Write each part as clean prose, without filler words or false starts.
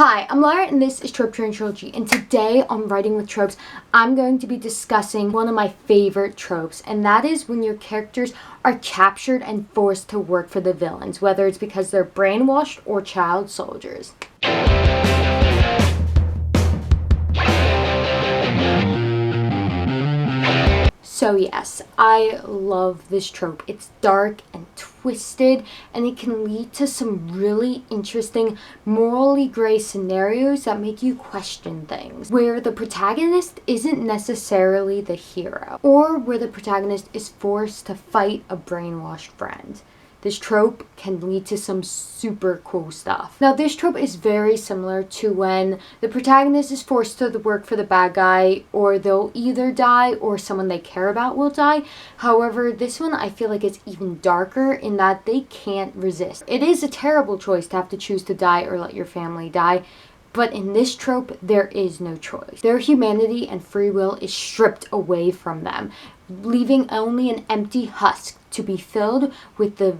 Hi, I'm Lara and this is Tropetrinitytrilogy, and today on Writing with Tropes, I'm going to be discussing one of my favorite tropes, and that is when your characters are captured and forced to work for the villains, whether it's because they're brainwashed or child soldiers. So yes, I love this trope. It's dark and twisted, and it can lead to some really interesting, morally gray scenarios that make you question things, where the protagonist isn't necessarily the hero, or where the protagonist is forced to fight a brainwashed friend. This trope can lead to some super cool stuff. Now, this trope is very similar to when the protagonist is forced to work for the bad guy, or they'll either die or someone they care about will die. However, this one I feel like it's even darker in that they can't resist. It is a terrible choice to have to choose to die or let your family die. But in this trope, there is no choice. Their humanity and free will is stripped away from them, leaving only an empty husk to be filled with the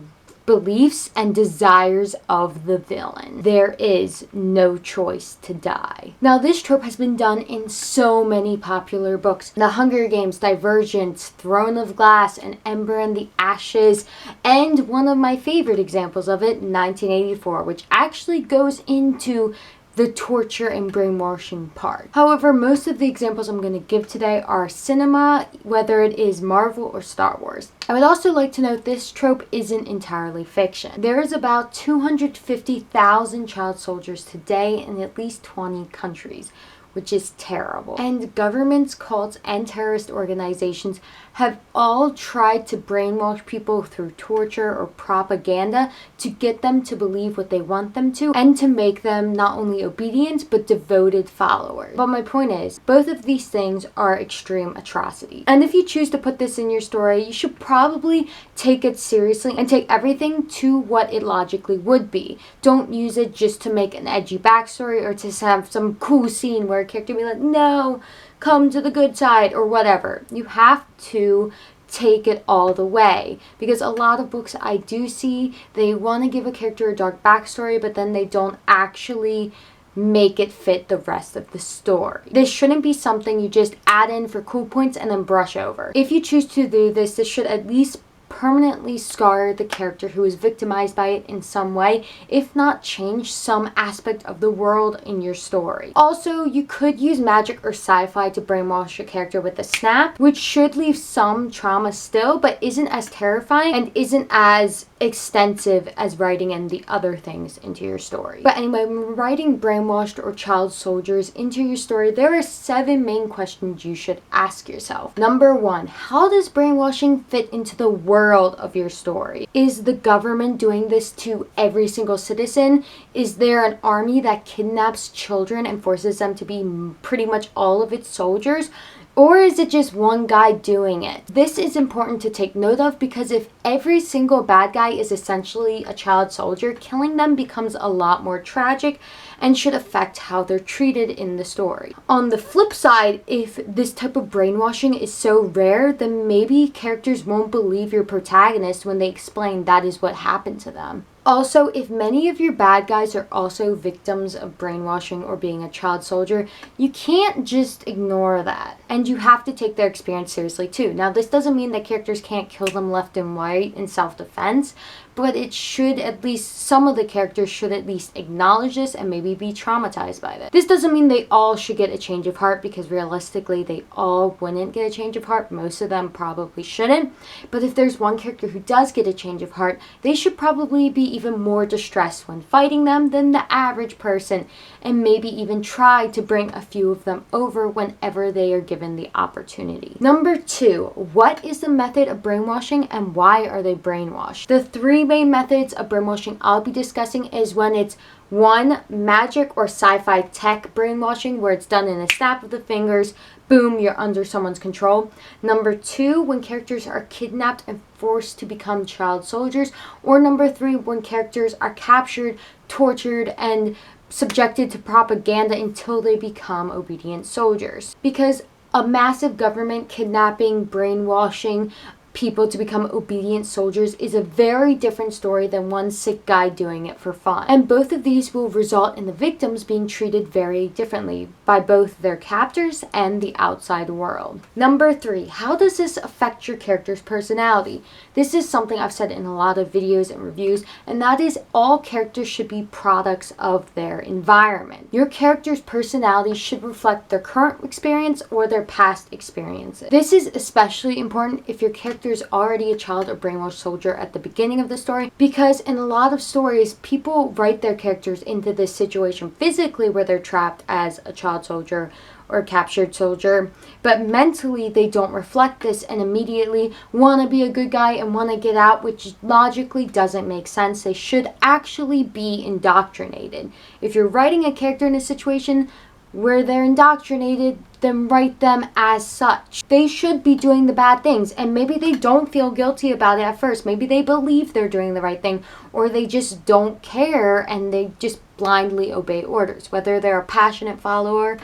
beliefs and desires of the villain. There is no choice to die. Now, this trope has been done in so many popular books. The Hunger Games, Divergent, Throne of Glass, and Ember and the Ashes, and one of my favorite examples of it, 1984, which actually goes into the torture and brainwashing part. However, most of the examples I'm going to give today are cinema, whether it is Marvel or Star Wars. I would also like to note this trope isn't entirely fiction. There is about 250,000 child soldiers today in at least 20 countries, which is terrible. And governments, cults, and terrorist organizations have all tried to brainwash people through torture or propaganda to get them to believe what they want them to, and to make them not only obedient but devoted followers. But my point is, both of these things are extreme atrocities. And if you choose to put this in your story, you should probably take it seriously and take everything to what it logically would be. Don't use it just to make an edgy backstory or to have some cool scene where a character be like, no, come to the good side, or whatever. You have to take it all the way, because a lot of books I do see, they want to give a character a dark backstory, but then they don't actually make it fit the rest of the story. This shouldn't be something you just add in for cool points and then brush over. If you choose to do this, this should at least permanently scar the character who is victimized by it in some way, if not change some aspect of the world in your story. Also, you could use magic or sci-fi to brainwash a character with a snap, which should leave some trauma still, but isn't as terrifying and isn't as extensive as writing in the other things into your story. But anyway, when writing brainwashed or child soldiers into your story, there are 7 main questions you should ask yourself. Number 1, how does brainwashing fit into the world of your story? Is the government doing this to every single citizen? Is there an army that kidnaps children and forces them to be pretty much all of its soldiers? Or is it just one guy doing it? This is important to take note of, because if every single bad guy is essentially a child soldier, killing them becomes a lot more tragic and should affect how they're treated in the story. On the flip side, if this type of brainwashing is so rare, then maybe characters won't believe your protagonist when they explain that is what happened to them. Also, if many of your bad guys are also victims of brainwashing or being a child soldier, you can't just ignore that. And you have to take their experience seriously too. Now, this doesn't mean that characters can't kill them left and right in self-defense, but it should at least, some of the characters should at least acknowledge this and maybe be traumatized by this. This doesn't mean they all should get a change of heart, because realistically they all wouldn't get a change of heart. Most of them probably shouldn't. But if there's one character who does get a change of heart, they should probably be even more distressed when fighting them than the average person, and maybe even try to bring a few of them over whenever they are given the opportunity. Number 2, what is the method of brainwashing and why are they brainwashed? The 3 main methods of brainwashing I'll be discussing is when it's 1, magic or sci-fi tech brainwashing, where it's done in a snap of the fingers, boom, you're under someone's control. Number 2, when characters are kidnapped and forced to become child soldiers. Or number 3, when characters are captured, tortured, and subjected to propaganda until they become obedient soldiers. Because a massive government kidnapping, brainwashing, people to become obedient soldiers is a very different story than one sick guy doing it for fun. And both of these will result in the victims being treated very differently by both their captors and the outside world. Number 3, how does this affect your character's personality? This is something I've said in a lot of videos and reviews, and that is all characters should be products of their environment. Your character's personality should reflect their current experience or their past experiences. This is especially important if your character is already a child or brainwashed soldier at the beginning of the story, because in a lot of stories, people write their characters into this situation physically where they're trapped as a child soldier or captured soldier, but mentally they don't reflect this and immediately want to be a good guy and want to get out, which logically doesn't make sense. They should actually be indoctrinated. If you're writing a character in a situation where they're indoctrinated, then write them as such. They should be doing the bad things, and maybe they don't feel guilty about it at first. Maybe they believe they're doing the right thing, or they just don't care and they just blindly obey orders. Whether they're a passionate follower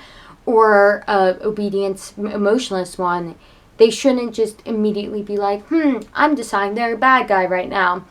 or a obedient, emotionless one, they shouldn't just immediately be like, I'm deciding they're a bad guy right now.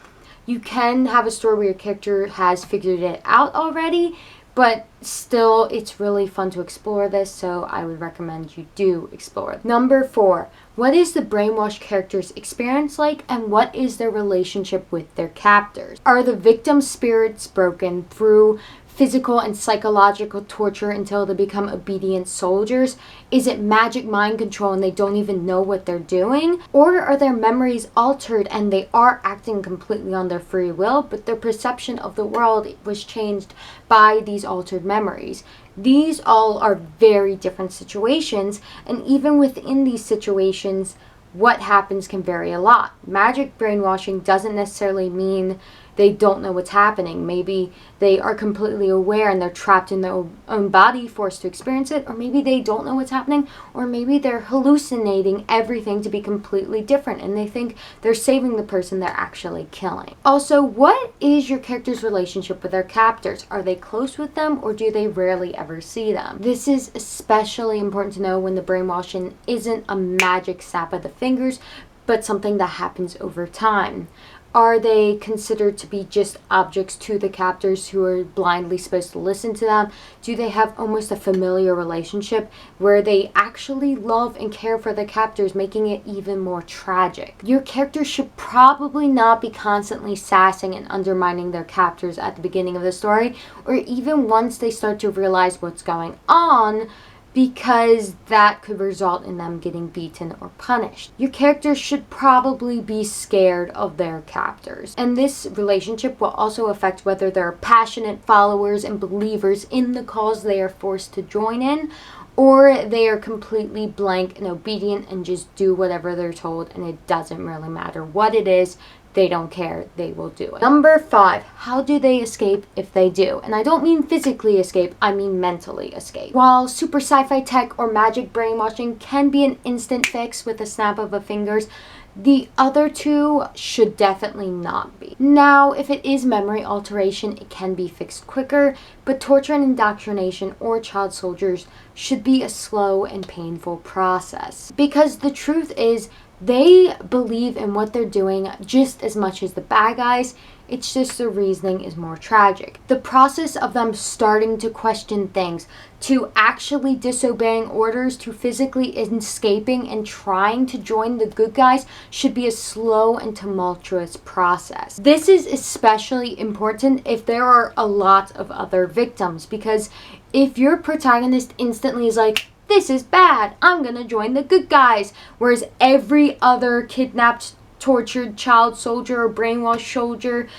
You can have a story where your character has figured it out already, but still, it's really fun to explore this, so I would recommend you do explore. Number 4, what is the brainwashed character's experience like, and what is their relationship with their captors? Are the victims' spirits broken through physical and psychological torture until they become obedient soldiers? Is it magic mind control and they don't even know what they're doing? Or are their memories altered and they are acting completely on their free will, but their perception of the world was changed by these altered memories? These all are very different situations, and even within these situations, what happens can vary a lot. Magic brainwashing doesn't necessarily mean they don't know what's happening. Maybe they are completely aware and they're trapped in their own body, forced to experience it, or maybe they don't know what's happening, or maybe they're hallucinating everything to be completely different and they think they're saving the person they're actually killing. Also, what is your character's relationship with their captors? Are they close with them, or do they rarely ever see them? This is especially important to know when the brainwashing isn't a magic snap of the fingers, but something that happens over time. Are they considered to be just objects to the captors who are blindly supposed to listen to them? Do they have almost a familiar relationship where they actually love and care for the captors, making it even more tragic? Your character should probably not be constantly sassing and undermining their captors at the beginning of the story, or even once they start to realize what's going on, because that could result in them getting beaten or punished. Your characters should probably be scared of their captors. And this relationship will also affect whether they're passionate followers and believers in the cause they are forced to join in, or they are completely blank and obedient and just do whatever they're told, and it doesn't really matter what it is. They don't care, they will do it. Number 5, how do they escape if they do? And I don't mean physically escape, I mean mentally escape. While super sci-fi tech or magic brainwashing can be an instant fix with a snap of a fingers, the other two should definitely not be. Now, if it is memory alteration, it can be fixed quicker, but torture and indoctrination or child soldiers should be a slow and painful process. Because the truth is, they believe in what they're doing just as much as the bad guys. It's just the reasoning is more tragic. The process of them starting to question things, to actually disobeying orders, to physically escaping and trying to join the good guys should be a slow and tumultuous process. This is especially important if there are a lot of other victims, because if your protagonist instantly is like, this is bad, I'm gonna join the good guys, whereas every other kidnapped, tortured child soldier or brainwashed soldier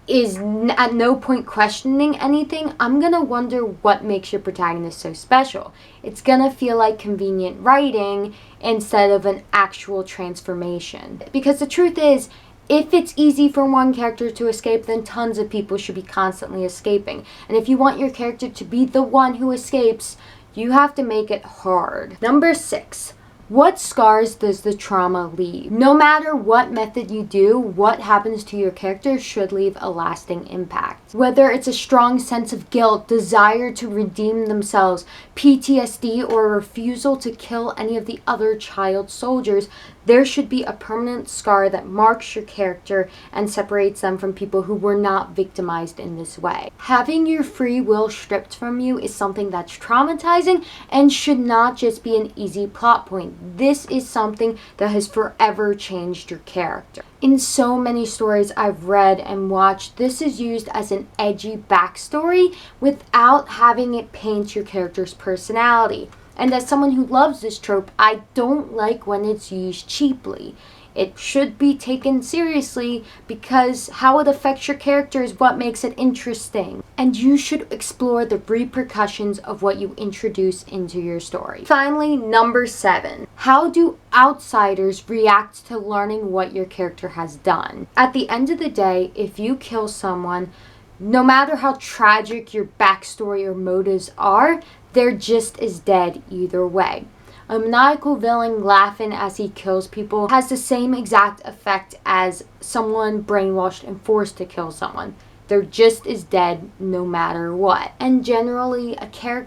is at no point questioning anything, I'm gonna wonder what makes your protagonist so special. It's gonna feel like convenient writing instead of an actual transformation. Because the truth is, if it's easy for one character to escape, then tons of people should be constantly escaping. And if you want your character to be the one who escapes, you have to make it hard. Number 6, what scars does the trauma leave? No matter what method you do, what happens to your character should leave a lasting impact. Whether it's a strong sense of guilt, desire to redeem themselves, PTSD, or a refusal to kill any of the other child soldiers, there should be a permanent scar that marks your character and separates them from people who were not victimized in this way. Having your free will stripped from you is something that's traumatizing and should not just be an easy plot point. This is something that has forever changed your character. In so many stories I've read and watched, this is used as an edgy backstory without having it paint your character's personality. And as someone who loves this trope, I don't like when it's used cheaply. It should be taken seriously because how it affects your character is what makes it interesting. And you should explore the repercussions of what you introduce into your story. Finally, number 7. How do outsiders react to learning what your character has done? At the end of the day, if you kill someone, no matter how tragic your backstory or motives are, they're just as dead either way. A maniacal villain laughing as he kills people has the same exact effect as someone brainwashed and forced to kill someone. They're just as dead no matter what. And generally,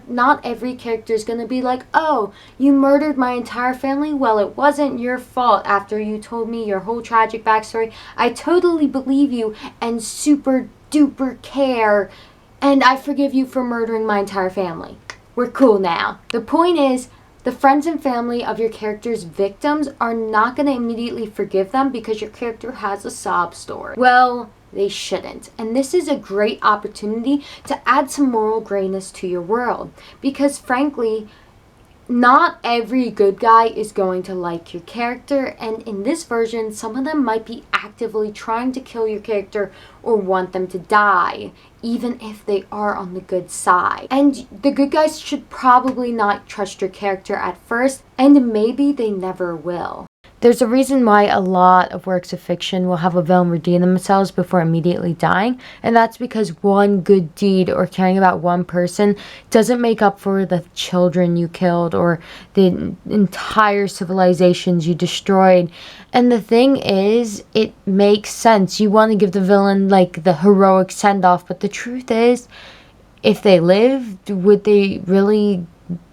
not every character is going to be like, oh, you murdered my entire family? Well, it wasn't your fault after you told me your whole tragic backstory. I totally believe you and super duper care, and I forgive you for murdering my entire family. We're cool now. The point is, the friends and family of your character's victims are not going to immediately forgive them because your character has a sob story. Well, they shouldn't. And this is a great opportunity to add some moral grayness to your world. Because frankly, not every good guy is going to like your character, and in this version, some of them might be actively trying to kill your character or want them to die, even if they are on the good side. And the good guys should probably not trust your character at first, and maybe they never will. There's a reason why a lot of works of fiction will have a villain redeem themselves before immediately dying, and that's because one good deed or caring about one person doesn't make up for the children you killed or the entire civilizations you destroyed. And the thing is, it makes sense. You want to give the villain like the heroic send-off, but the truth is, if they lived, would they really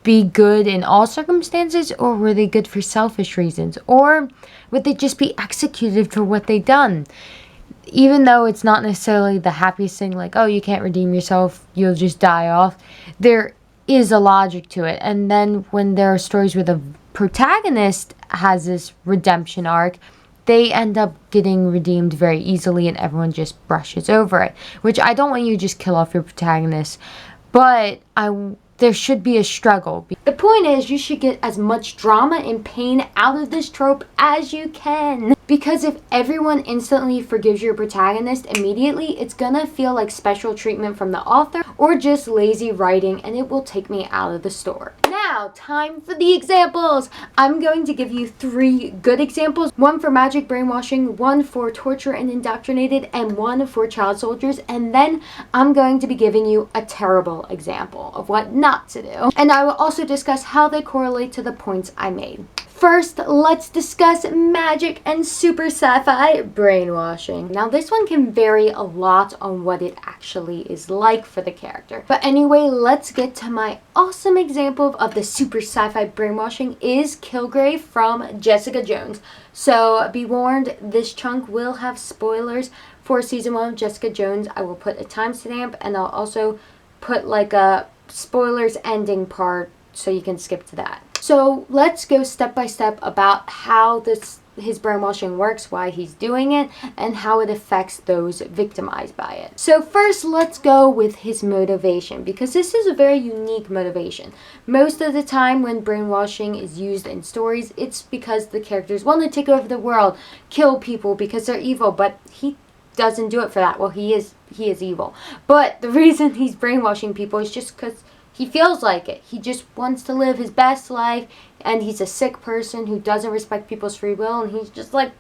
be good in all circumstances, or were they good for selfish reasons, or would they just be executed for what they done? Even though it's not necessarily the happiest thing, like, oh, you can't redeem yourself, you'll just die off, there is a logic to it. And then when there are stories where the protagonist has this redemption arc, they end up getting redeemed very easily and everyone just brushes over it, which I don't want you to just kill off your protagonist, but there should be a struggle. The point is, you should get as much drama and pain out of this trope as you can. Because if everyone instantly forgives your protagonist immediately, it's gonna feel like special treatment from the author or just lazy writing, and it will take me out of the story. Now, time for the examples. I'm going to give you 3 good examples. 1 for magic brainwashing, 1 for torture and indoctrinated, and 1 for child soldiers. And then I'm going to be giving you a terrible example of what not to do. And I will also discuss how they correlate to the points I made. First, let's discuss magic and super sci-fi brainwashing. Now, this one can vary a lot on what it actually is like for the character. But anyway, let's get to my awesome example of the super sci-fi brainwashing is Kilgrave from Jessica Jones. So be warned, this chunk will have spoilers for season 1 of Jessica Jones. I will put a timestamp, and I'll also put like a spoilers ending part so you can skip to that. So let's go step by step about how his brainwashing works, why he's doing it, and how it affects those victimized by it. So first, let's go with his motivation, because this is a very unique motivation. Most of the time when brainwashing is used in stories, it's because the characters want to take over the world, kill people because they're evil, but he doesn't do it for that. Well, he is evil. But the reason he's brainwashing people is just because he feels like it. He just wants to live his best life, and he's a sick person who doesn't respect people's free will, and he's just like,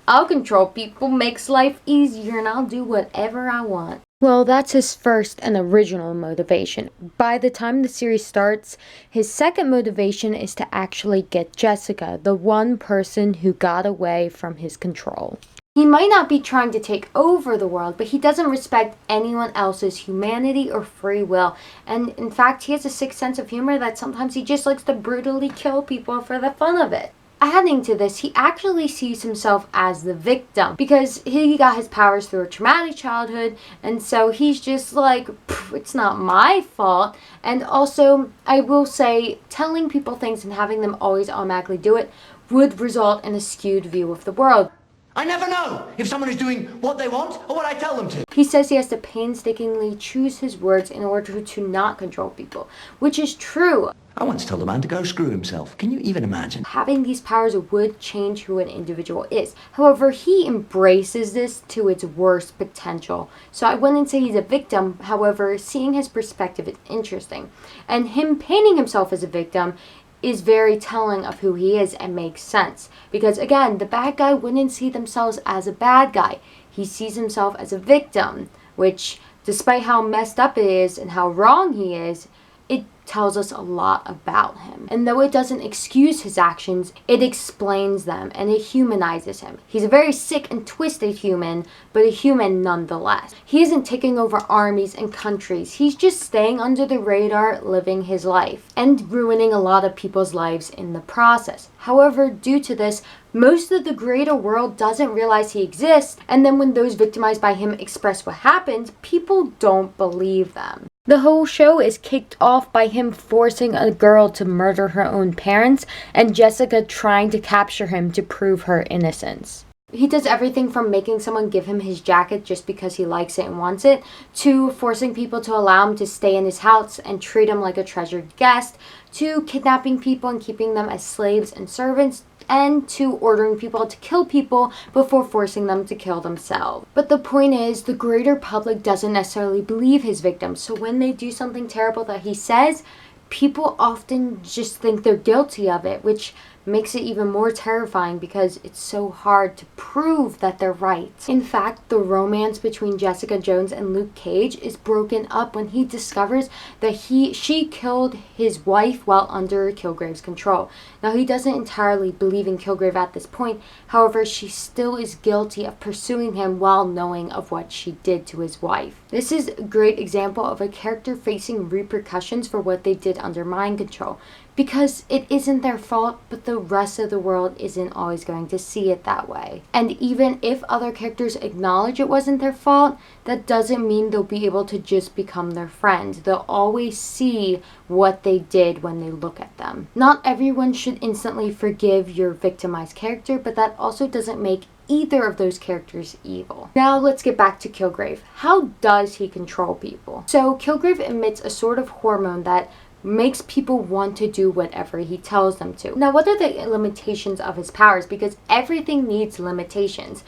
I'll control people, makes life easier, and I'll do whatever I want. Well, that's his first and original motivation. By the time the series starts, his second motivation is to actually get Jessica, the one person who got away from his control. He might not be trying to take over the world, but he doesn't respect anyone else's humanity or free will. And in fact, he has a sick sense of humor that sometimes he just likes to brutally kill people for the fun of it. Adding to this, he actually sees himself as the victim because he got his powers through a traumatic childhood, and so he's just like, it's not my fault. And also, I will say, telling people things and having them always automatically do it would result in a skewed view of the world. I never know if someone is doing what they want or what I tell them to. He says he has to painstakingly choose his words in order to not control people, which is true. I once told a man to go screw himself. Can you even imagine? Having these powers would change who an individual is. However, he embraces this to its worst potential. So I wouldn't say he's a victim. However, seeing his perspective is interesting. And him painting himself as a victim is very telling of who he is and makes sense. Because again, the bad guy wouldn't see themselves as a bad guy. He sees himself as a victim, which, despite how messed up it is and how wrong he is, it tells us a lot about him. And though it doesn't excuse his actions, it explains them and it humanizes him. He's a very sick and twisted human, but a human nonetheless. He isn't taking over armies and countries. He's just staying under the radar, living his life, and ruining a lot of people's lives in the process. However, due to this, most of the greater world doesn't realize he exists, and then when those victimized by him express what happened, people don't believe them. The whole show is kicked off by him forcing a girl to murder her own parents and Jessica trying to capture him to prove her innocence. He does everything from making someone give him his jacket just because he likes it and wants it, to forcing people to allow him to stay in his house and treat him like a treasured guest, to kidnapping people and keeping them as slaves and servants, and to ordering people to kill people before forcing them to kill themselves. But the point is, the greater public doesn't necessarily believe his victims, so when they do something terrible that he says, people often just think they're guilty of it, which makes it even more terrifying because it's so hard to prove that they're right. In fact, the romance between Jessica Jones and Luke Cage is broken up when he discovers that she killed his wife while under Kilgrave's control. Now, he doesn't entirely believe in Kilgrave at this point, however, she still is guilty of pursuing him while knowing of what she did to his wife. This is a great example of a character facing repercussions for what they did under mind control. Because it isn't their fault, but the rest of the world isn't always going to see it that way. And even if other characters acknowledge it wasn't their fault, that doesn't mean they'll be able to just become their friend. They'll always see what they did when they look at them. Not everyone should instantly forgive your victimized character, but that also doesn't make either of those characters evil. Now let's get back to Kilgrave. How does he control people? So Kilgrave emits a sort of hormone that makes people want to do whatever he tells them to. Now, what are the limitations of his powers? Because everything needs limitations.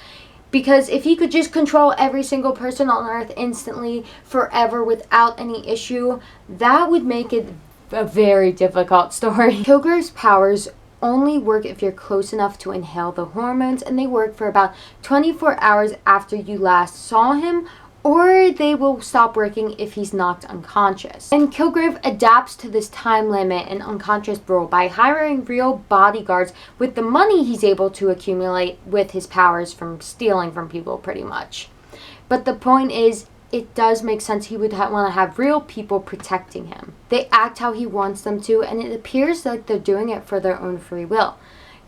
Because if he could just control every single person on Earth instantly, forever, without any issue, that would make it a very difficult story. Kilgrave's powers only work if you're close enough to inhale the hormones, and they work for about 24 hours after you last saw him, or they will stop working if he's knocked unconscious. And Kilgrave adapts to this time limit and unconscious rule by hiring real bodyguards with the money he's able to accumulate with his powers from stealing from people, pretty much. But the point is, it does make sense he would want to have real people protecting him. They act how he wants them to, and it appears like they're doing it for their own free will.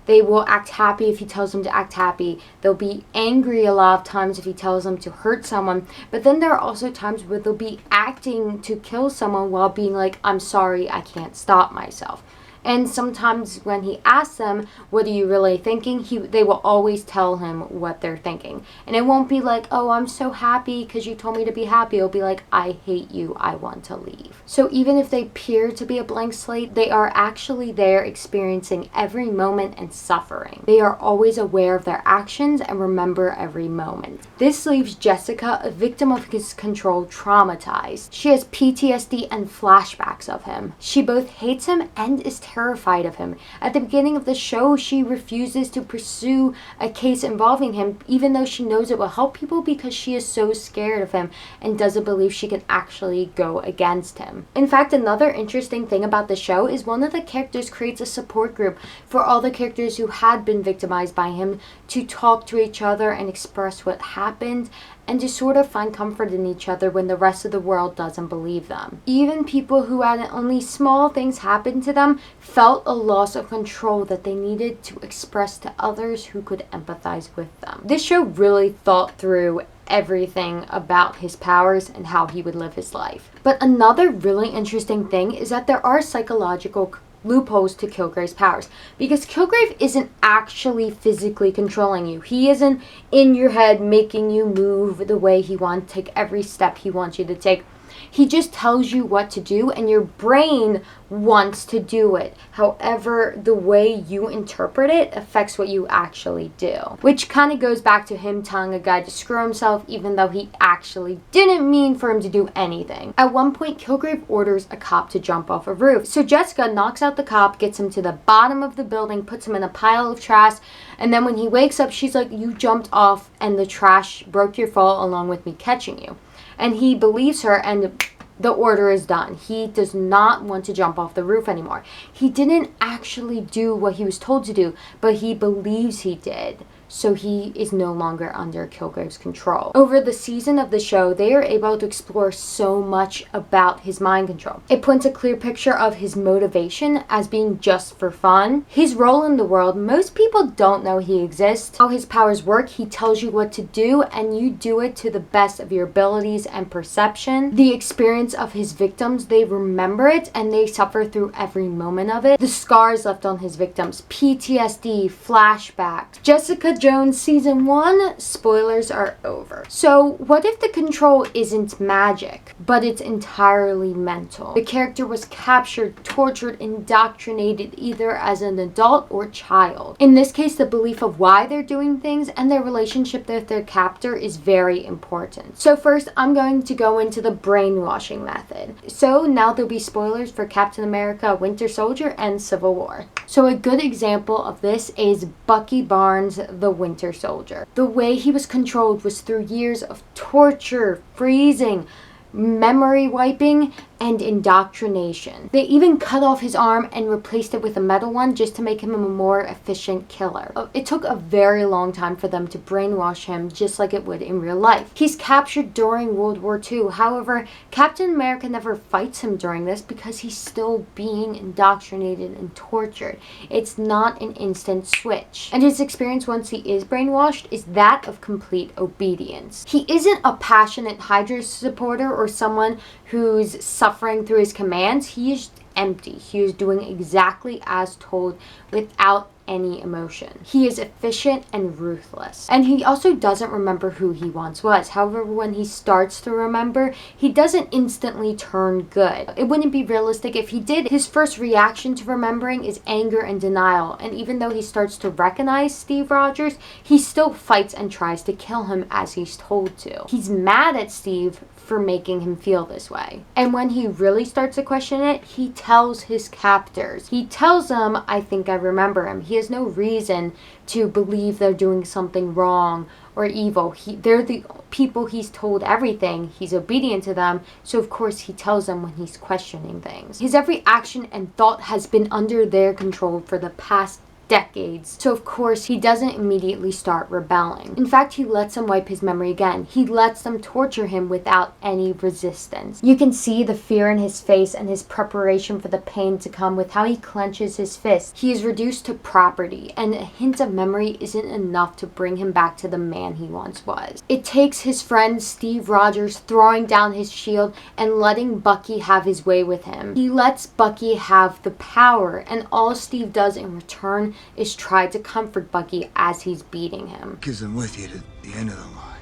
They will act happy if he tells them to act happy. They'll be angry a lot of times if he tells them to hurt someone. But then there are also times where they'll be acting to kill someone while being like, I'm sorry, I can't stop myself. And sometimes when he asks them, what are you really thinking? They will always tell him what they're thinking. And it won't be like, oh, I'm so happy because you told me to be happy. It'll be like, I hate you. I want to leave. So even if they appear to be a blank slate, they are actually there experiencing every moment and suffering. They are always aware of their actions and remember every moment. This leaves Jessica, a victim of his control, traumatized. She has PTSD and flashbacks of him. She both hates him and is terrified terrified of him. At the beginning of the show, she refuses to pursue a case involving him, even though she knows it will help people, because she is so scared of him and doesn't believe she can actually go against him. In fact, another interesting thing about the show is one of the characters creates a support group for all the characters who had been victimized by him to talk to each other and express what happened, and to sort of find comfort in each other when the rest of the world doesn't believe them. Even people who had only small things happen to them felt a loss of control that they needed to express to others who could empathize with them. This show really thought through everything about his powers and how he would live his life. But another really interesting thing is that there are psychological loopholes to Kilgrave's powers, because Kilgrave isn't actually physically controlling you. He isn't in your head making you move the way he wants, take every step he wants you to take. He just tells you what to do, and your brain wants to do it. However, the way you interpret it affects what you actually do. Which kind of goes back to him telling a guy to screw himself, even though he actually didn't mean for him to do anything. At one point, Kilgrave orders a cop to jump off a roof. So Jessica knocks out the cop, gets him to the bottom of the building, puts him in a pile of trash, and then when he wakes up, she's like, "You jumped off and the trash broke your fall along with me catching you." And he believes her, and the order is done. He does not want to jump off the roof anymore. He didn't actually do what he was told to do, but he believes he did. So he is no longer under Kilgrave's control. Over the season of the show, they are able to explore so much about his mind control. It paints a clear picture of his motivation as being just for fun. His role in the world, most people don't know he exists. How his powers work, he tells you what to do, and you do it to the best of your abilities and perception. The experience of his victims, they remember it and they suffer through every moment of it. The scars left on his victims, PTSD, flashbacks. Jessica Jones season 1, spoilers are over. So what if the control isn't magic, but it's entirely mental? The character was captured, tortured, indoctrinated either as an adult or child. In this case, the belief of why they're doing things and their relationship with their captor is very important. So first, I'm going to go into the brainwashing method. So now there'll be spoilers for Captain America, Winter Soldier, and Civil War. So a good example of this is Bucky Barnes, the Winter Soldier. The way he was controlled was through years of torture, freezing, memory wiping, and indoctrination. They even cut off his arm and replaced it with a metal one just to make him a more efficient killer. It took a very long time for them to brainwash him, just like it would in real life. He's captured during World War II. However, Captain America never fights him during this because he's still being indoctrinated and tortured. It's not an instant switch. And his experience once he is brainwashed is that of complete obedience. He isn't a passionate Hydra supporter or someone who's suffering through his commands. He is empty. He is doing exactly as told without any emotion. He is efficient and ruthless. And he also doesn't remember who he once was. However, when he starts to remember, he doesn't instantly turn good. It wouldn't be realistic if he did. His first reaction to remembering is anger and denial. And even though he starts to recognize Steve Rogers, he still fights and tries to kill him as he's told to. He's mad at Steve for making him feel this way. And when he really starts to question it, he tells his captors. He tells them, "I think I remember him." He has no reason to believe they're doing something wrong or evil. They're the people he's told everything. He's obedient to them, so of course he tells them when he's questioning things. His every action and thought has been under their control for the past decades, so of course he doesn't immediately start rebelling. In fact, he lets them wipe his memory again. He lets them torture him without any resistance. You can see the fear in his face and his preparation for the pain to come with how he clenches his fist. He is reduced to property, and a hint of memory isn't enough to bring him back to the man he once was. It takes his friend Steve Rogers throwing down his shield and letting Bucky have his way with him. He lets Bucky have the power, and all Steve does in return is try to comfort Bucky as he's beating him. Because I'm with you to the end of the line.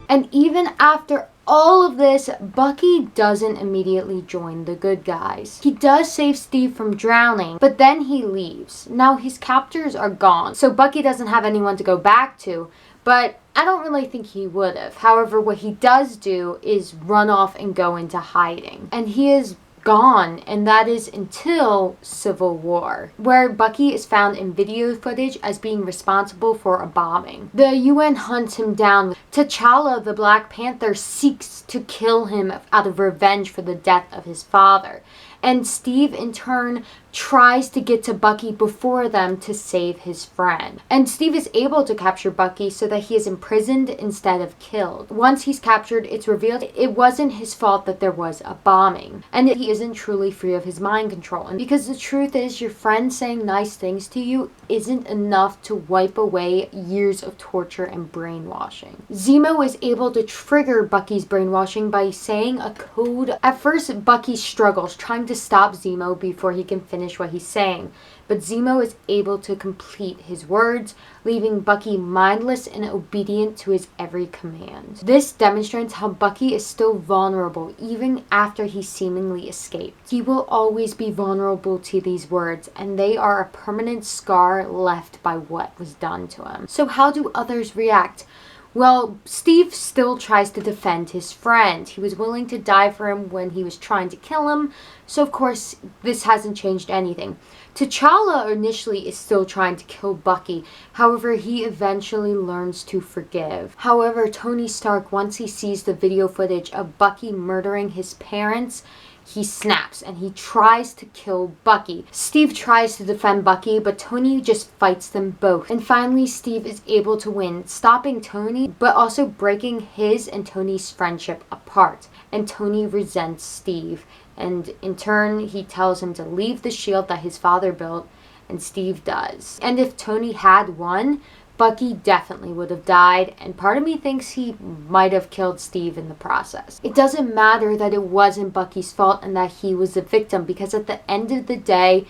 And even after all of this, Bucky doesn't immediately join the good guys. He does save Steve from drowning, but then he leaves. Now his captors are gone, so Bucky doesn't have anyone to go back to, but I don't really think he would have. However, what he does do is run off and go into hiding. And he is gone, and that is until Civil War, where Bucky is found in video footage as being responsible for a bombing. The UN hunts him down. T'Challa, the Black Panther, seeks to kill him out of revenge for the death of his father. And Steve, in turn, tries to get to Bucky before them to save his friend. And Steve is able to capture Bucky so that he is imprisoned instead of killed. Once he's captured, it's revealed it wasn't his fault that there was a bombing, and that he isn't truly free of his mind control. And because the truth is, your friend saying nice things to you isn't enough to wipe away years of torture and brainwashing. Zemo is able to trigger Bucky's brainwashing by saying a code. At first, Bucky struggles, trying to stop Zemo before he can finish what he's saying, but Zemo is able to complete his words, leaving Bucky mindless and obedient to his every command. This demonstrates how Bucky is still vulnerable even after he seemingly escaped. He will always be vulnerable to these words, and they are a permanent scar left by what was done to him. So how do others react? Well, Steve still tries to defend his friend. He was willing to die for him when he was trying to kill him, so of course this hasn't changed anything. T'Challa initially is still trying to kill Bucky, however he eventually learns to forgive. However, Tony Stark, once he sees the video footage of Bucky murdering his parents, he snaps and he tries to kill Bucky. Steve tries to defend Bucky, but Tony just fights them both. And finally, Steve is able to win, stopping Tony, but also breaking his and Tony's friendship apart. And Tony resents Steve, and in turn, he tells him to leave the shield that his father built, and Steve does. And if Tony had won, Bucky definitely would have died, and part of me thinks he might have killed Steve in the process. It doesn't matter that it wasn't Bucky's fault and that he was a victim, because at the end of the day,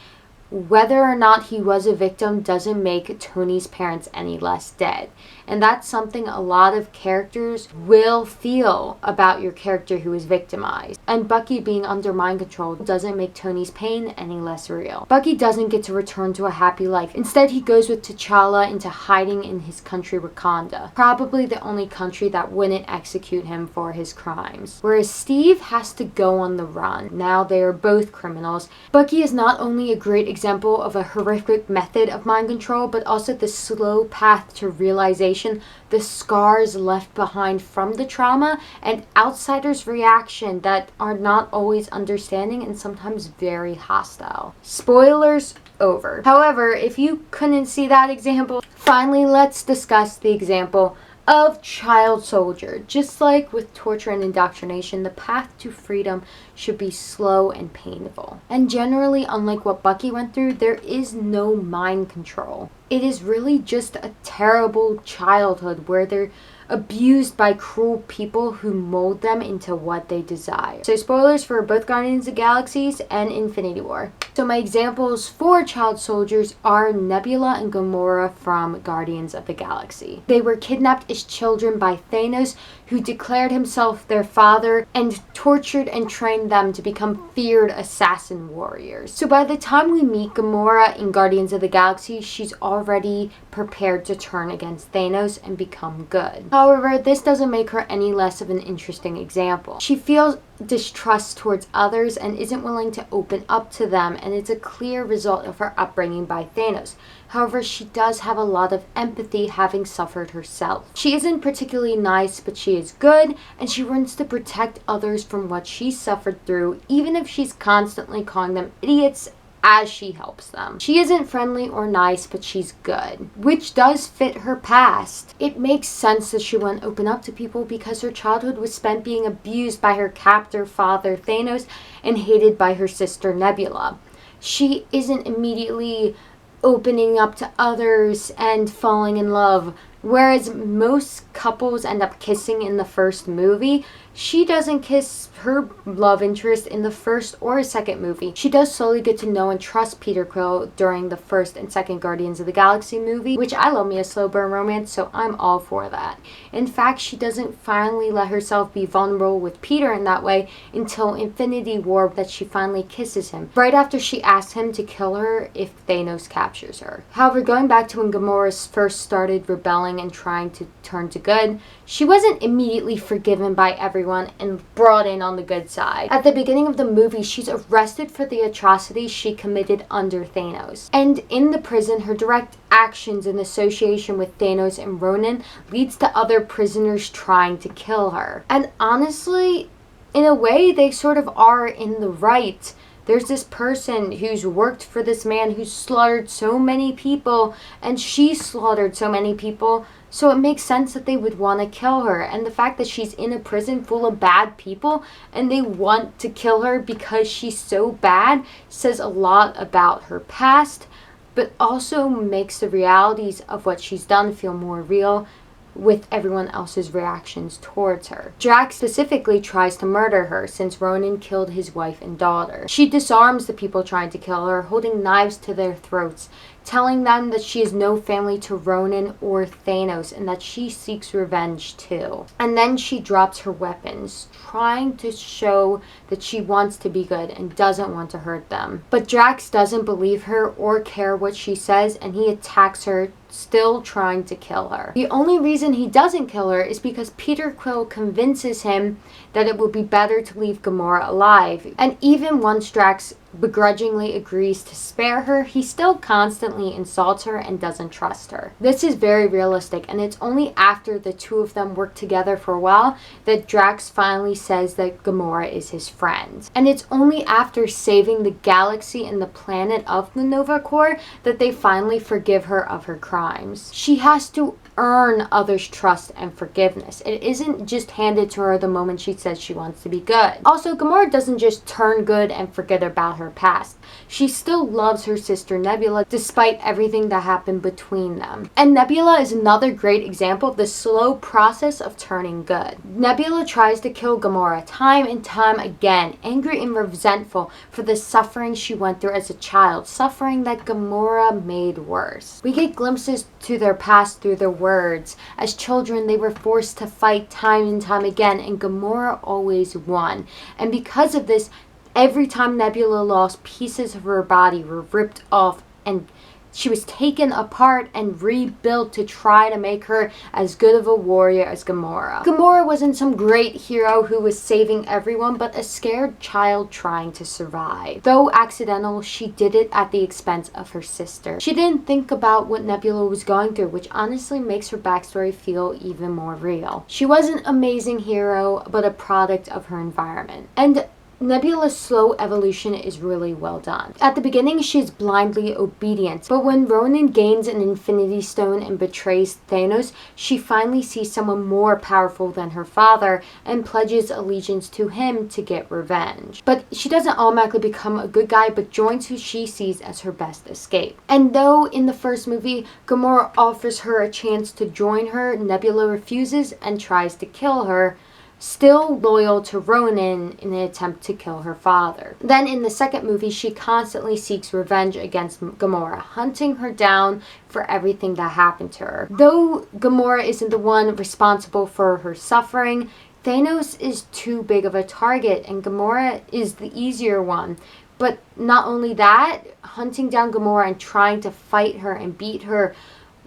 whether or not he was a victim doesn't make Tony's parents any less dead. And that's something a lot of characters will feel about your character who is victimized. And Bucky being under mind control doesn't make Tony's pain any less real. Bucky doesn't get to return to a happy life. Instead, he goes with T'Challa into hiding in his country, Wakanda. Probably the only country that wouldn't execute him for his crimes. Whereas Steve has to go on the run. Now they are both criminals. Bucky is not only a great example of a horrific method of mind control, but also the slow path to realization, the scars left behind from the trauma, and outsiders' reaction that are not always understanding and sometimes very hostile. Spoilers over. However, if you couldn't see that example, finally let's discuss the example of child soldier. Just like with torture and indoctrination, the path to freedom should be slow and painful. And generally, unlike what Bucky went through, there is no mind control. It is really just a terrible childhood where they're abused by cruel people who mold them into what they desire. So spoilers for both Guardians of the Galaxies and Infinity War. So my examples for child soldiers are Nebula and Gamora from Guardians of the Galaxy. They were kidnapped as children by Thanos, who declared himself their father and tortured and trained them to become feared assassin warriors. So by the time we meet Gamora in Guardians of the Galaxy, she's already prepared to turn against Thanos and become good. However, this doesn't make her any less of an interesting example. She feels distrust towards others and isn't willing to open up to them, and it's a clear result of her upbringing by Thanos. However, she does have a lot of empathy, having suffered herself. She isn't particularly nice, but she is good, and she wants to protect others from what she suffered through, even if she's constantly calling them idiots as she helps them. She isn't friendly or nice, but she's good, which does fit her past. It makes sense that she wouldn't open up to people because her childhood was spent being abused by her captor father Thanos and hated by her sister Nebula. She isn't immediately opening up to others and falling in love. Whereas most couples end up kissing in the first movie, she doesn't kiss her love interest in the first or second movie. She does slowly get to know and trust Peter Quill during the first and second Guardians of the Galaxy movie, which I love me a slow burn romance, so I'm all for that. In fact, she doesn't finally let herself be vulnerable with Peter in that way until Infinity War, that she finally kisses him, right after she asks him to kill her if Thanos captures her. However, going back to when Gamora first started rebelling and trying to turn to good, she wasn't immediately forgiven by everyone everyone and brought in on the good side. At the beginning of the movie, she's arrested for the atrocities she committed under Thanos. And in the prison, her direct actions in association with Thanos and Ronan leads to other prisoners trying to kill her. And honestly, in a way, they sort of are in the right. There's this person who's worked for this man who's slaughtered so many people, and she slaughtered so many people, so it makes sense that they would want to kill her. And the fact that she's in a prison full of bad people and they want to kill her because she's so bad says a lot about her past, but also makes the realities of what she's done feel more real with everyone else's reactions towards her. Drax specifically tries to murder her since Ronan killed his wife and daughter. She disarms the people trying to kill her, holding knives to their throats, telling them that she is no family to Ronan or Thanos and that she seeks revenge too. And then she drops her weapons, trying to show that she wants to be good and doesn't want to hurt them. But Drax doesn't believe her or care what she says, and he attacks her, still trying to kill her. The only reason he doesn't kill her is because Peter Quill convinces him that it would be better to leave Gamora alive. And even once Drax begrudgingly agrees to spare her, he still constantly insults her and doesn't trust her. This is very realistic, and it's only after the two of them work together for a while that Drax finally says that Gamora is his friend. And it's only after saving the galaxy and the planet of the Nova Corps that they finally forgive her of her crimes. She has to earn others' trust and forgiveness. It isn't just handed to her the moment she says she wants to be good. Also, Gamora doesn't just turn good and forget about her past. She still loves her sister Nebula despite everything that happened between them. And Nebula is another great example of the slow process of turning good. Nebula tries to kill Gamora time and time again, angry and resentful for the suffering she went through as a child, suffering that Gamora made worse. We get glimpses to their past through their words. As children, they were forced to fight time and time again, and Gamora always won. And because of this, every time Nebula lost, pieces of her body were ripped off and she was taken apart and rebuilt to try to make her as good of a warrior as Gamora. Gamora wasn't some great hero who was saving everyone, but a scared child trying to survive. Though accidental, she did it at the expense of her sister. She didn't think about what Nebula was going through, which honestly makes her backstory feel even more real. She was an amazing hero, but a product of her environment. And Nebula's slow evolution is really well done. At the beginning, she's blindly obedient, but when Ronan gains an Infinity Stone and betrays Thanos, she finally sees someone more powerful than her father and pledges allegiance to him to get revenge. But she doesn't automatically become a good guy, but joins who she sees as her best escape. And though in the first movie, Gamora offers her a chance to join her, Nebula refuses and tries to kill her, still loyal to Ronan in an attempt to kill her father. Then in the second movie, she constantly seeks revenge against Gamora, hunting her down for everything that happened to her. Though Gamora isn't the one responsible for her suffering, Thanos is too big of a target and Gamora is the easier one. But not only that, hunting down Gamora and trying to fight her and beat her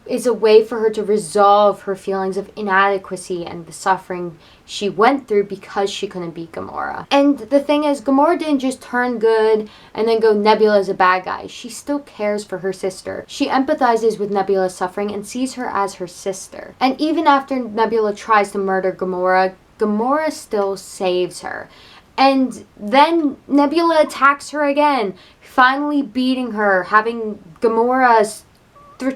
is a way for her to resolve her feelings of inadequacy and the suffering she went through because she couldn't beat Gamora. And the thing is, Gamora didn't just turn good and then go Nebula is a bad guy. She still cares for her sister. She empathizes with Nebula's suffering and sees her as her sister. And even after Nebula tries to murder Gamora, Gamora still saves her. And then Nebula attacks her again, finally beating her, having Gamora's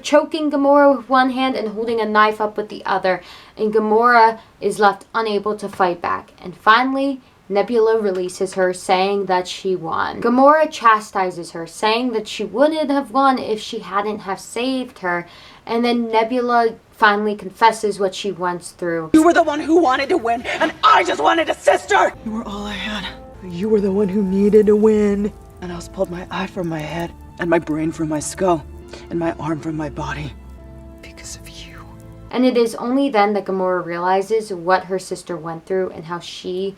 choking Gamora with one hand and holding a knife up with the other, and Gamora is left unable to fight back. And finally, Nebula releases her, saying that she won. Gamora chastises her, saying that she wouldn't have won if she hadn't have saved her, and then Nebula finally confesses what she went through. You were the one who wanted to win, and I just wanted a sister! You were all I had. You were the one who needed to win. And I was pulled my eye from my head, and my brain from my skull, and my arm from my body. Because of you. And it is only then that Gamora realizes what her sister went through and how she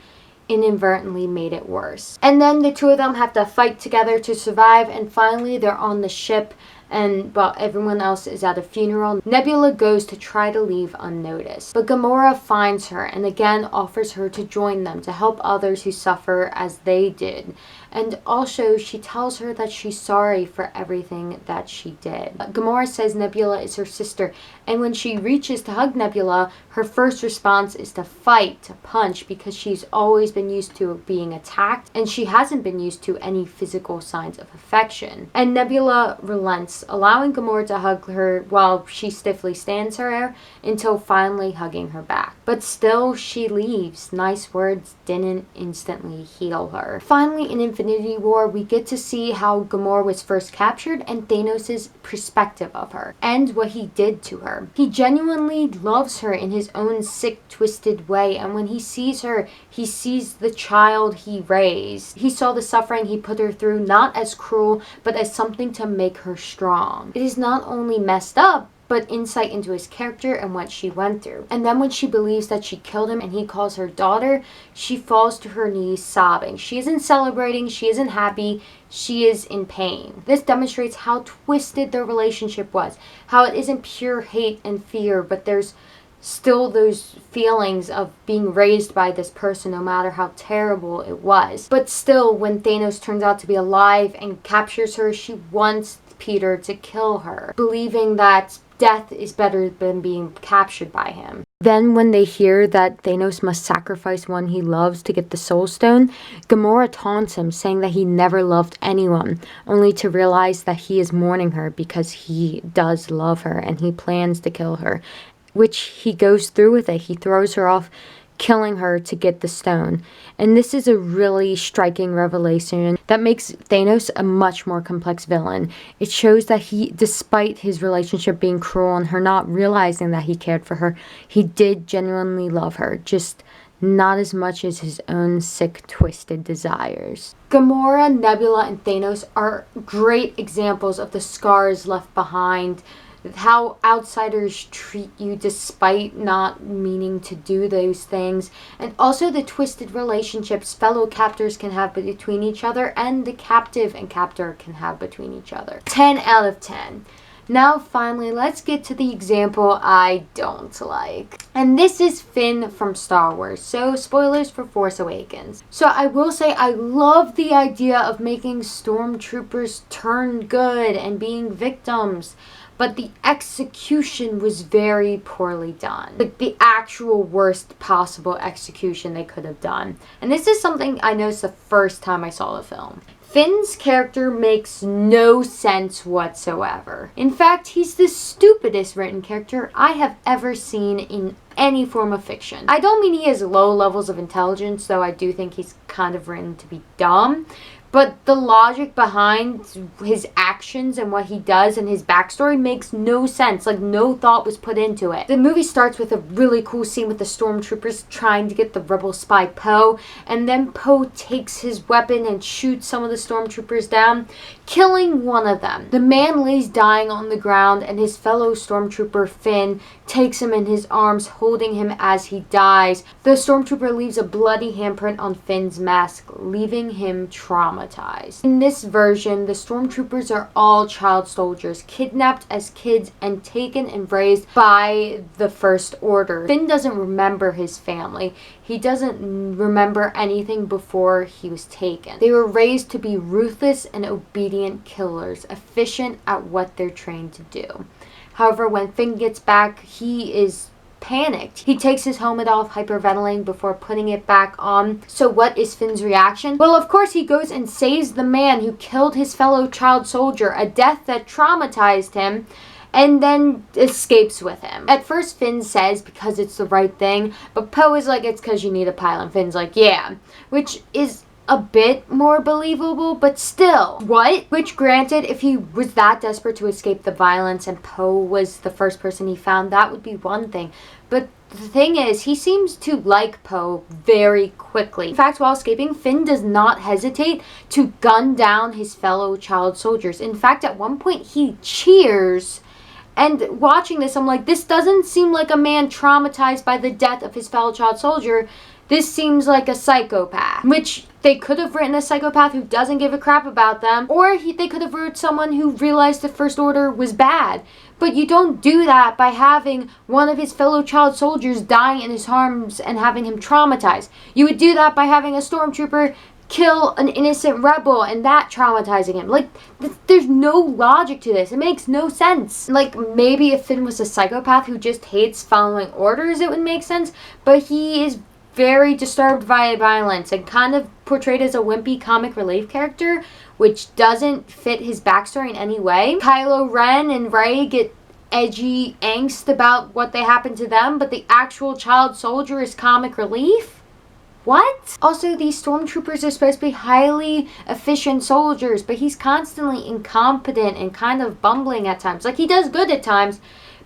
inadvertently made it worse. And then the two of them have to fight together to survive, and finally they're on the ship and while everyone else is at a funeral, Nebula goes to try to leave unnoticed. But Gamora finds her and again offers her to join them to help others who suffer as they did. And also, she tells her that she's sorry for everything that she did. Gamora says Nebula is her sister, and when she reaches to hug Nebula, her first response is to fight, to punch, because she's always been used to being attacked, and she hasn't been used to any physical signs of affection. And Nebula relents, allowing Gamora to hug her while she stiffly stands her until finally hugging her back. But still, she leaves. Nice words didn't instantly heal her. Finally, in Infinity War, we get to see how Gamora was first captured and Thanos' perspective of her and what he did to her. He genuinely loves her in his own sick, twisted way, and when he sees her, he sees the child he raised. He saw the suffering he put her through not as cruel, but as something to make her strong. It is not only messed up, but insight into his character and what she went through. And then when she believes that she killed him and he calls her daughter, she falls to her knees sobbing. She isn't celebrating, she isn't happy, she is in pain. This demonstrates how twisted their relationship was, how it isn't pure hate and fear, but there's still those feelings of being raised by this person no matter how terrible it was. But still, when Thanos turns out to be alive and captures her, she wants Peter to kill her, believing that death is better than being captured by him. Then when they hear that Thanos must sacrifice one he loves to get the Soul Stone, Gamora taunts him, saying that he never loved anyone, only to realize that he is mourning her because he does love her and he plans to kill her, which he goes through with it. He throws her off, killing her to get the stone. And this is a really striking revelation that makes Thanos a much more complex villain. It shows that he, despite his relationship being cruel and her not realizing that he cared for her, he did genuinely love her, just not as much as his own sick, twisted desires. Gamora, Nebula, and Thanos are great examples of the scars left behind, how outsiders treat you despite not meaning to do those things, and also the twisted relationships fellow captors can have between each other and the captive and captor can have between each other. 10 out of 10. Now finally, let's get to the example I don't like. And this is Finn from Star Wars, so spoilers for Force Awakens. So I will say I love the idea of making stormtroopers turn good and being victims, but the execution was very poorly done. Like the actual worst possible execution they could have done. And this is something I noticed the first time I saw the film. Finn's character makes no sense whatsoever. In fact, he's the stupidest written character I have ever seen in any form of fiction. I don't mean he has low levels of intelligence, though I do think he's kind of written to be dumb. But the logic behind his actions and what he does and his backstory makes no sense. Like, no thought was put into it. The movie starts with a really cool scene with the stormtroopers trying to get the rebel spy Poe. And then Poe takes his weapon and shoots some of the stormtroopers down, killing one of them. The man lays dying on the ground and his fellow stormtrooper Finn takes him in his arms, holding him as he dies. The stormtrooper leaves a bloody handprint on Finn's mask, leaving him traumatized. In this version, the stormtroopers are all child soldiers, kidnapped as kids and taken and raised by the First Order. Finn doesn't remember his family. He doesn't remember anything before he was taken. They were raised to be ruthless and obedient killers, efficient at what they're trained to do. However, when Finn gets back, he is panicked. He takes his helmet off, hyperventilating before putting it back on. So what is Finn's reaction? Well, of course he goes and saves the man who killed his fellow child soldier, a death that traumatized him, and then escapes with him. At first Finn says because it's the right thing, but Poe is like, it's because you need a pilot. And Finn's like, yeah, which is a bit more believable, but still, what? Which granted, if he was that desperate to escape the violence and Poe was the first person he found, that would be one thing. But the thing is, he seems to like Poe very quickly. In fact, while escaping, Finn does not hesitate to gun down his fellow child soldiers. In fact, at one point, he cheers. And watching this, I'm like, this doesn't seem like a man traumatized by the death of his fellow child soldier. This seems like a psychopath, which they could have written a psychopath who doesn't give a crap about them, or they could have wrote someone who realized the First Order was bad. But you don't do that by having one of his fellow child soldiers die in his arms and having him traumatized. You would do that by having a stormtrooper kill an innocent rebel and that traumatizing him. Like, there's no logic to this. It makes no sense. Like, maybe if Finn was a psychopath who just hates following orders, it would make sense. But he is very disturbed by violence and kind of portrayed as a wimpy comic relief character, which doesn't fit his backstory in any way. Kylo Ren and Rey get edgy angst about what they happened to them, but the actual child soldier is comic relief? What? Also, these stormtroopers are supposed to be highly efficient soldiers, but he's constantly incompetent and kind of bumbling at times. Like, he does good at times,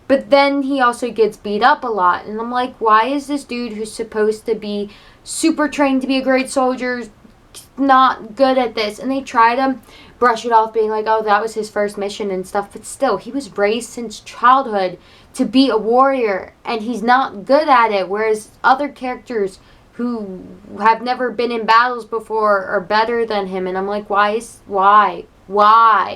but then he also gets beat up a lot. And I'm like, why is this dude who's supposed to be super trained to be a great soldier not good at this? And they try to brush it off being like, oh, that was his first mission and stuff. But still, he was raised since childhood to be a warrior, and he's not good at it. Whereas other characters who have never been in battles before are better than him. And I'm like, why?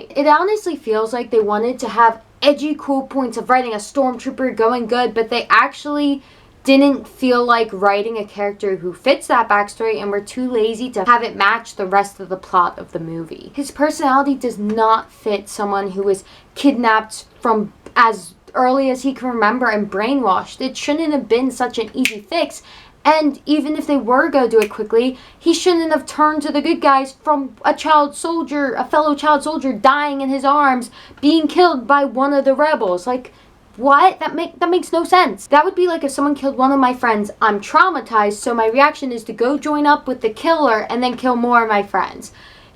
It honestly feels like they wanted to have edgy cool points of writing a stormtrooper going good, but they actually didn't feel like writing a character who fits that backstory and were too lazy to have it match the rest of the plot of the movie. His personality does not fit someone who was kidnapped from as early as he can remember and brainwashed. It shouldn't have been such an easy fix. And even if they were going to do it quickly, he shouldn't have turned to the good guys from a fellow child soldier dying in his arms, being killed by one of the rebels. Like, what? That makes no sense. That would be like if someone killed one of my friends. I'm traumatized, so my reaction is to go join up with the killer and then kill more of my friends.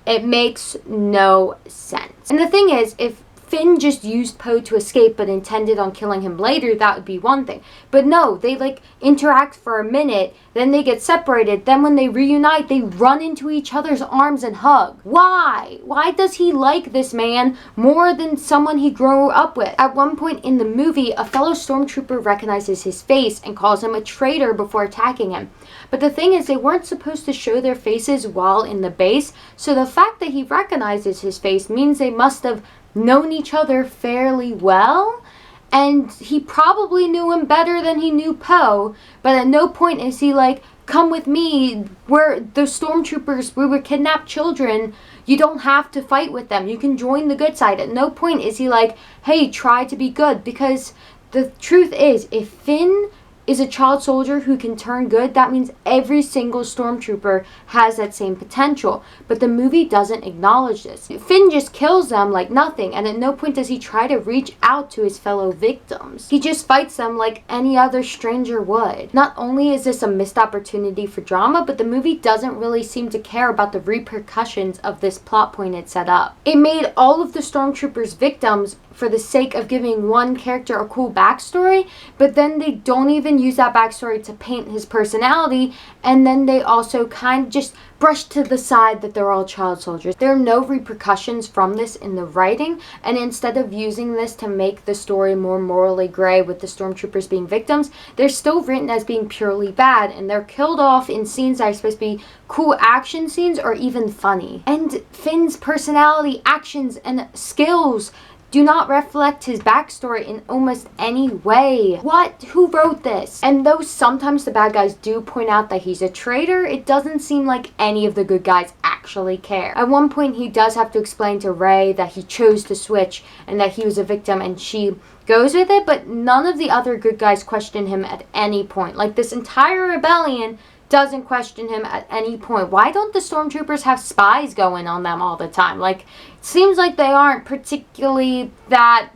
It makes no sense. And the thing is, if Finn just used Poe to escape but intended on killing him later, that would be one thing. But no, they like interact for a minute, then they get separated, then when they reunite, they run into each other's arms and hug. Why? Why does he like this man more than someone he grew up with? At one point in the movie, a fellow stormtrooper recognizes his face and calls him a traitor before attacking him. But the thing is, they weren't supposed to show their faces while in the base, so the fact that he recognizes his face means they must have known each other fairly well, and he probably knew him better than he knew Poe, but at no point is he like, come with me, we're the stormtroopers, we were kidnapped children, you don't have to fight with them, you can join the good side. At no point is he like, hey, try to be good, because the truth is, if Finn is a child soldier who can turn good, that means every single stormtrooper has that same potential. But the movie doesn't acknowledge this. Finn just kills them like nothing, and at no point does he try to reach out to his fellow victims. He just fights them like any other stranger would. Not only is this a missed opportunity for drama, but the movie doesn't really seem to care about the repercussions of this plot point it set up. It made all of the stormtroopers victims for the sake of giving one character a cool backstory, but then they don't even use that backstory to paint his personality, and then they also kind of just brush to the side that they're all child soldiers. There are no repercussions from this in the writing, and instead of using this to make the story more morally gray with the stormtroopers being victims, they're still written as being purely bad, and they're killed off in scenes that are supposed to be cool action scenes or even funny. And Finn's personality, actions, and skills do not reflect his backstory in almost any way. What? Who wrote this? And though sometimes the bad guys do point out that he's a traitor, it doesn't seem like any of the good guys actually care. At one point, he does have to explain to Rey that he chose to switch and that he was a victim, and she goes with it, but none of the other good guys question him at any point. Like, this entire rebellion doesn't question him at any point. Why don't the stormtroopers have spies going on them all the time? Like, it seems like they aren't particularly that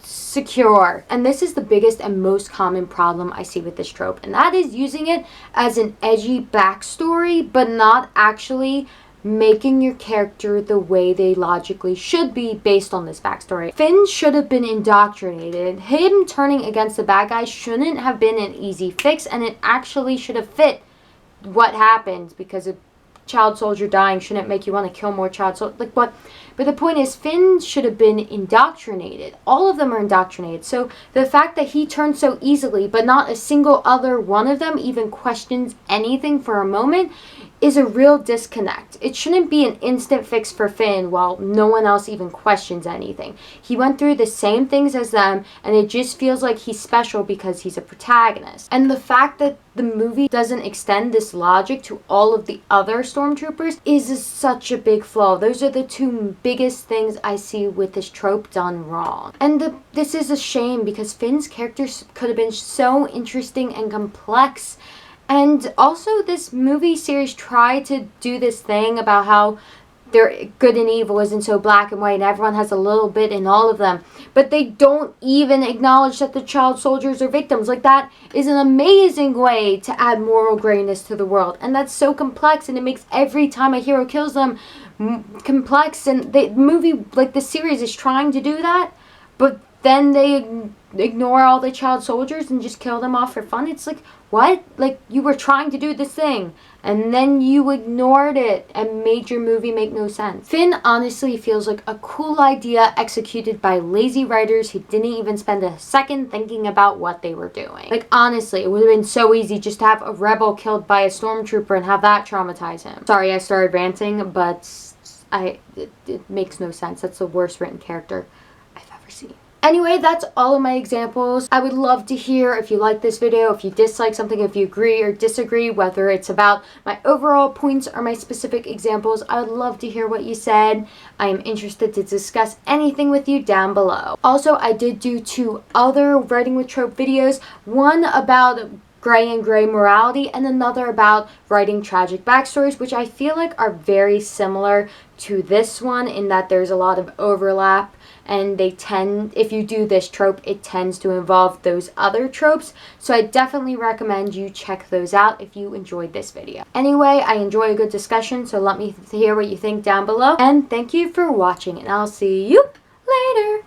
secure. And this is the biggest and most common problem I see with this trope, and that is using it as an edgy backstory, but not actually making your character the way they logically should be based on this backstory. Finn should have been indoctrinated. Him turning against the bad guys shouldn't have been an easy fix, and it actually should have fit what happened, because it child soldier dying shouldn't make you want to kill more child soldiers. Like, what? But the point is, Finn should have been indoctrinated. All of them are indoctrinated. So the fact that he turned so easily, but not a single other one of them even questions anything for a moment, is a real disconnect. It shouldn't be an instant fix for Finn while no one else even questions anything. He went through the same things as them, and it just feels like he's special because he's a protagonist. And the fact that the movie doesn't extend this logic to all of the other stormtroopers is such a big flaw. Those are the two biggest things I see with this trope done wrong. And this is a shame because Finn's character could have been so interesting and complex. And also, this movie series tried to do this thing about how they're good and evil isn't so black and white and everyone has a little bit in all of them. But they don't even acknowledge that the child soldiers are victims. Like, that is an amazing way to add moral grayness to the world. And that's so complex, and it makes every time a hero kills them complex. And the movie, like the series, is trying to do that. But then they ignore all the child soldiers and just kill them off for fun. It's like, what? Like, you were trying to do this thing, and then you ignored it and made your movie make no sense. Finn honestly feels like a cool idea executed by lazy writers who didn't even spend a second thinking about what they were doing. Like, honestly, it would have been so easy just to have a rebel killed by a stormtrooper and have that traumatize him. Sorry, I started ranting, but it makes no sense. That's the worst written character I've ever seen. Anyway, that's all of my examples. I would love to hear if you like this video, if you dislike something, if you agree or disagree, whether it's about my overall points or my specific examples. I would love to hear what you said. I am interested to discuss anything with you down below. Also, I did do 2 other Writing with Trope videos. One about gray and gray morality, and another about writing tragic backstories, which I feel like are very similar to this one in that there's a lot of overlap, and they tend, if you do this trope, it tends to involve those other tropes. So I definitely recommend you check those out if you enjoyed this video. Anyway, I enjoy a good discussion, so let me hear what you think down below. And thank you for watching, and I'll see you later.